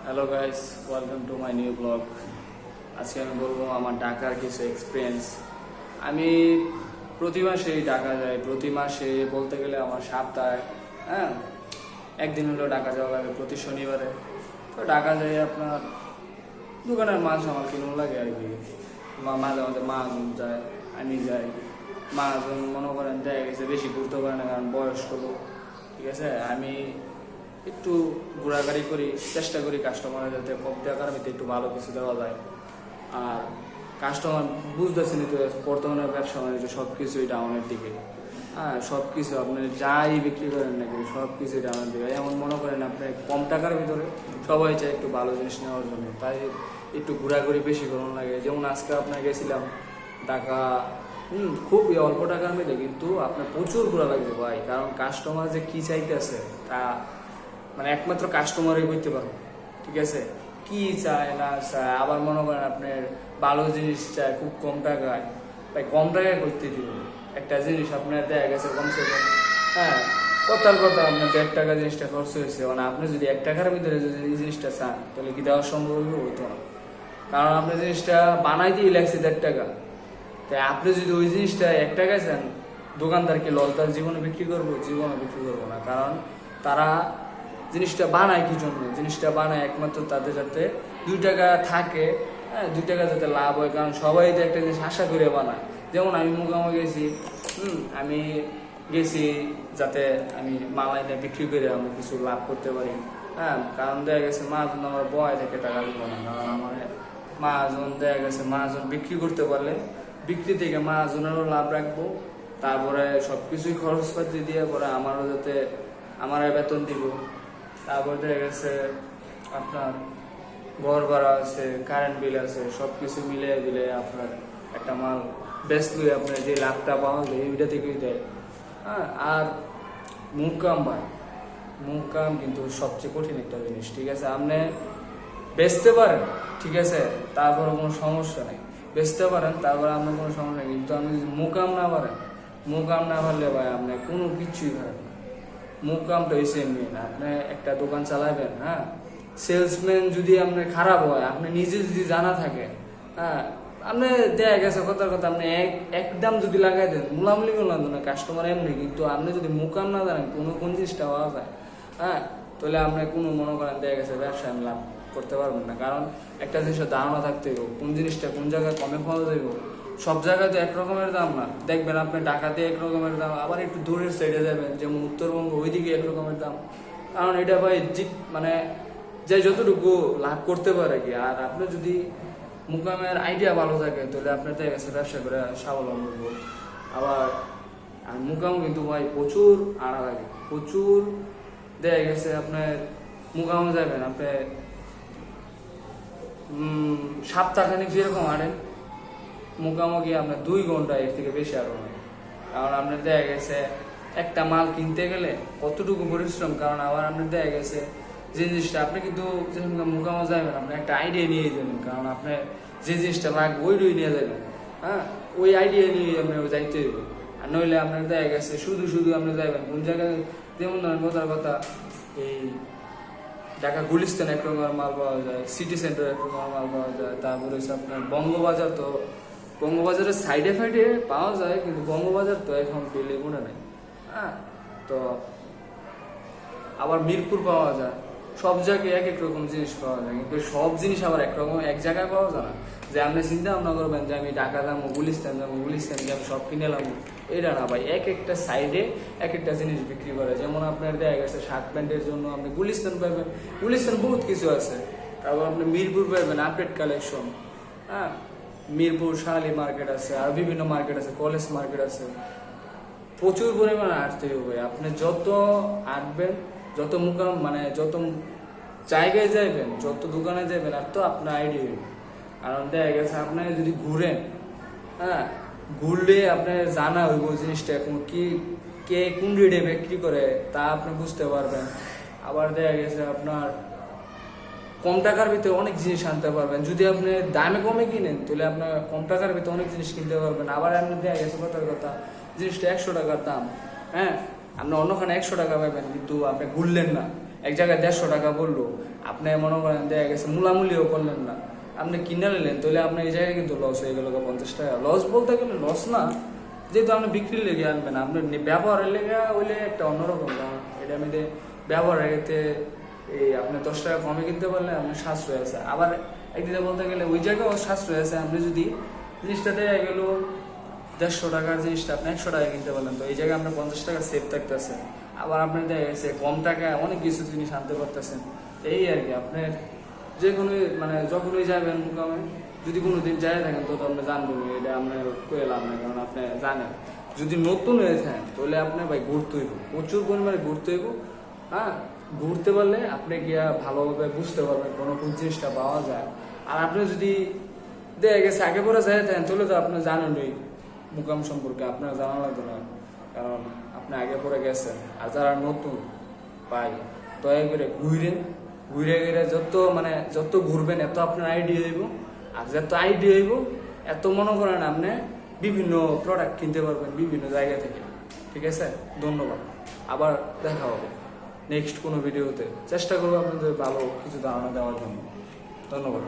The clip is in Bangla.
Hello guys, welcome to my new blog. আজকে আমি বলবো আমার ঢাকার কিছু এক্সপিরিয়েন্স। আমি প্রতি মাসেই ঢাকা যাই। প্রতি মাসে বলতে গেলে আমার সপ্তাহে হ্যাঁ একদিন হলেও ঢাকা যাওয়া লাগে, প্রতি শনিবারে। তো ঢাকা যাই আপনার দোকানের মাছ আমার কিনুন লাগে আর কি। মাঝে মাঝে মা যায়, আমি যাই। মা মনে করেন দেখা গেছে বেশি ঘুরতে পারে না, কারণ বয়স্ক লোক, ঠিক আছে। আমি একটু ঘোরাঘুরি করি, চেষ্টা করি কাস্টমারের যাতে কম টাকার ভিতরে একটু ভালো কিছু দেওয়া যায়। আর কাস্টমার বুঝতেছেন তো বর্তমানে ব্যবসা বাণিজ্য সব কিছুই ডাউনের দিকে। হ্যাঁ, সব কিছু আপনি যাই বিক্রি করেন নাকি সব কিছুই ডাউনের দিকে। এমন মনে করেন আপনি কম টাকার ভিতরে সবাই চায় একটু ভালো জিনিস নেওয়ার জন্য, তাই একটু ঘোরাঘুরি বেশি করুন লাগে। যেমন আজকে আপনার গেছিলাম ঢাকা, খুবই অল্প টাকার মধ্যে, কিন্তু আপনার প্রচুর ঘোরা লাগবে ভাই। কারণ কাস্টমার যে কি চাইতেছে তা মানে একমাত্র কাস্টমারই করতে পারবো, ঠিক আছে। কি চায় না চায়, আবার মনে করেন আপনার ভালো জিনিস চায় খুব কম টাকায়, তাই কম টাকায় করতে দিব। একটা জিনিস আপনার দেখা গেছে কমসে কম কথার কথা আপনার 1.5 টাকা জিনিসটা খরচ হয়েছে, মানে আপনি যদি 1 টাকার ভিতরে যদি এই জিনিসটা চান তাহলে কি দেওয়া সম্ভব হইতো না। কারণ আপনি জিনিসটা বানাইতেই লাগছে 1.5 টাকা, তাই আপনি যদি ওই জিনিসটা 1 টাকায় চান, দোকানদারকে লস তার জীবনে বিক্রি করবো না। কারণ তারা জিনিসটা বানায় কি জন্য? জিনিসটা বানায় একমাত্র তাদের যাতে 2 টাকা থাকে, 2 টাকা যাতে লাভ হয়। কারণ সবাই যে একটা জিনিস আশা করে বানায়। যেমন আমি মুগামে গেছি, আমি গেছি যাতে আমি মালাইটা বিক্রি করে আমি কিছু লাভ করতে পারি। কারণ দেখা গেছে মাহাজন আমার বয় থেকে টাকা দিব না, কারণ আমার মাহাজন দেখা গেছে মাহাজন বিক্রি করতে পারলে বিক্রি থেকে মাহাজনেরও লাভ রাখবো। তারপরে সব কিছুই খরচপাতি দিয়ে পরে আমারও যাতে আমার বেতন দিব। তারপর দেখা গেছে আপনার ঘর ভাড়া আছে, কারেন্ট বিল আছে, সব কিছু মিলিয়ে দিলে আপনার একটা মাল বেচলে আপনার যে লাভটা পাওয়া যায় ওইটা থেকেই দেয়। আর মুখ কাম কিন্তু সবচেয়ে কঠিন একটা জিনিস, ঠিক আছে। আপনি বেচতে পারেন, ঠিক আছে, তারপরে কোনো সমস্যা নেই। বেচতে পারেন তারপরে আপনার কোনো সমস্যা নেই, কিন্তু আপনি যদি মুখ কাম না পারলে ভাই আপনি কোনো কিছুই পারেন না। মুখ কামটা হয়েছে মেন। আপনি একটা দোকান চালাবেন, সেলসম্যান যদি আপনার খারাপ হয়, আপনি নিজে যদি জানা থাকে, আপনি দেখা গেছে কথার কথা আপনি এক দাম যদি লাগাই দেন, মুলামুলি করলাম না কাস্টমার এমনি, কিন্তু আপনি যদি মুখ কাম না জানেন কোন জিনিসটা পাওয়া যায়, তাহলে আপনি কোনো মনে করেন দেখা গেছে ব্যবসায় লাভ করতে পারবেন না। কারণ একটা জিনিসের ধারণা থাকতে হবে কোন জিনিসটা কোন জায়গায় কমে পাওয়া যাইব। সব জায়গায় তো একরকমের দাম না, দেখবেন আপনি ঢাকাতে একরকমের দাম, আবার একটু দূরের সাইডে যাবেন যেমন উত্তরবঙ্গ, ওইদিকে একরকমের দাম। কারণ এটা ভাই মানে যে যতটুকু লাভ করতে পারে কি। আর আপনি যদি মুকামের আইডিয়া ভালো থাকে তাহলে আপনার দেখা গেছে ব্যবসা করে স্বাবলম্বী হবো। আবার আর মুকাম কিন্তু ভাই প্রচুর আড়া লাগে, প্রচুর। দেখা গেছে আপনার মুকামে যাবেন, আপনি সপ্তাহখানিক যেরকম আনেন মুখামুখি আপনার 2 ঘন্টা এর থেকে বেশি আরো নয়। কারণ আপনার দেখা গেছে একটা মাল কিনতে গেলে কতটুকু পরিশ্রম। কারণ আবার আপনার দেখা গেছে যে জিনিসটা আপনি কিন্তু যখন মুখামো যাবেন আপনি একটা আইডিয়া নিয়ে যাবেন, কারণ আপনি যে জিনিসটা লাগবে ওইটাই নিয়ে যাবেন। ওই আইডিয়া নিয়ে আপনি যাইতে হইবে। আর নইলে আপনার দেখা গেছে শুধু আপনি যাবেন কোন জায়গায়, যেমন ধরেন কথার কথা এই ঢাকা গুলিস্তান একরকমের মাল পাওয়া যায়, সিটি সেন্টার একরকমের মাল পাওয়া যায়, তারপরে হচ্ছে আপনার বঙ্গবাজার, তো বঙ্গবাজারের সাইডে ফাইডে পাওয়া যায়, কিন্তু বঙ্গবাজার তো এখন পেলে মনে নেই। তো আবার মিরপুর পাওয়া যায়, সব জায়গায় এক রকম জিনিস পাওয়া যায়, কিন্তু সব জিনিস আবার একরকম এক জায়গায় পাওয়া যায় না। যে আপনি চিন্তা ভাবনা করবেন যে আমি ঢাকা যাবো, গুলিস্তান যাবো আমি সব কিনে নেবো, এটা না ভাই। একটা সাইডে একটা জিনিস বিক্রি করে। যেমন আপনার দেখা গেছে শার্ট প্যান্টের জন্য আপনি গুলিস্তান পাবেন, গুলিস্তান বহুত কিছু আছে। তারপর আপনি মিরপুর পাবেন update collection, Mirpur Shah Ali market আছে, আর বিভিন্ন মার্কেট আছে, কলেজ মার্কেট আছে। প্রচুর পরিমাণে আটতে হবে। আপনি যত আটবেন, যত মানে যত জায়গায় যাইবেন, যত দোকানে যাবেন, আর তো আপনার আইডিয়া হইবে। কারণ দেখা গেছে আপনার যদি ঘুরেন, ঘুরলে আপনার জানা হইব জিনিসটা এখন কি, কে কোন রেটে বিক্রি করে তা আপনি বুঝতে পারবেন। আবার দেখা গেছে আপনার কম টাকার ভিতরে অনেক জিনিস আনতে পারবেন। যদি আপনি দামে কমে কিনেন তাহলে আপনার কম টাকার ভিতরে অনেক জিনিস কিনতে পারবেন। আবার আপনি দেখা গেছে কথার কথা জিনিসটা 100 টাকার দাম, আপনি অন্যখানে 100 টাকা পাবেন, কিন্তু আপনি ঘুরলেন না, এক জায়গায় 150 টাকা বললো, আপনি মনে করেন দেখা গেছে মূলামূলিও করলেন না, আপনি কিনে নিলেন, তাহলে আপনার এই জায়গায় কিন্তু লস হয়ে গেল 50 টাকা। লস বলতে গেলে লস না, যেহেতু আপনি বিক্রির লেগে আনবেন, আপনার ব্যবহারের লেগে হইলে একটা অন্যরকম দাম। এটা আমি ব্যবহারের ক্ষেত্রে এই আপনি 10 টাকা কমে কিনতে পারলে আপনার সাশ্রয় আছে। আবার একদিকে বলতে গেলে ওই জায়গায় সাশ্রয় আছে, আপনি যদি জিনিসটা দেওয়া গেল 150 টাকার জিনিসটা আপনি 100 টাকা কিনতে পারলেন, তো এই জায়গায় আপনার 50 টাকা সেভ থাকতেছে। আবার আপনার দেখা গেছে কম টাকায় অনেক কিছু জিনিস আনতে পারতেছেন। এই আর কি, আপনার যে কোনো মানে যখনই যাবেন মুকামে, যদি কোনো দিন যায় থাকেন তো আপনি জানবেন, এটা আপনার কয়ে লাভ না, কারণ আপনি জানেন। যদি নতুন হয়ে থাকেন তাহলে আপনি ভাই ঘুরতে হইব, প্রচুর পরিমাণে ঘুরতে হইব। হ্যাঁ, ঘুরতে পারলে আপনি গিয়া ভালোভাবে বুঝতে পারবেন কোনো কোন জিনিসটা পাওয়া যায়। আর আপনি যদি দেখা গেছে আগে পরে যায় থাকেন তাহলে তো আপনি জানেনই মুকাম সম্পর্কে, আপনার জানা লাগবে না, কারণ আপনি আগে পরে গেছেন। আর যারা নতুন ভাই, দয়া করে ঘুরে ঘুরে যত ঘুরবেন এত আপনার আইডিয়া হইব। আর যত আইডিয়া হইব এত মনে করেন আপনি বিভিন্ন প্রোডাক্ট কিনতে পারবেন বিভিন্ন জায়গা থেকে। ঠিক আছে, ধন্যবাদ। আবার দেখা হবে নেক্সট কোনো ভিডিওতে। চেষ্টা করবো আপনাদের ভালো কিছু ধারণা দেওয়ার জন্য। ধন্যবাদ।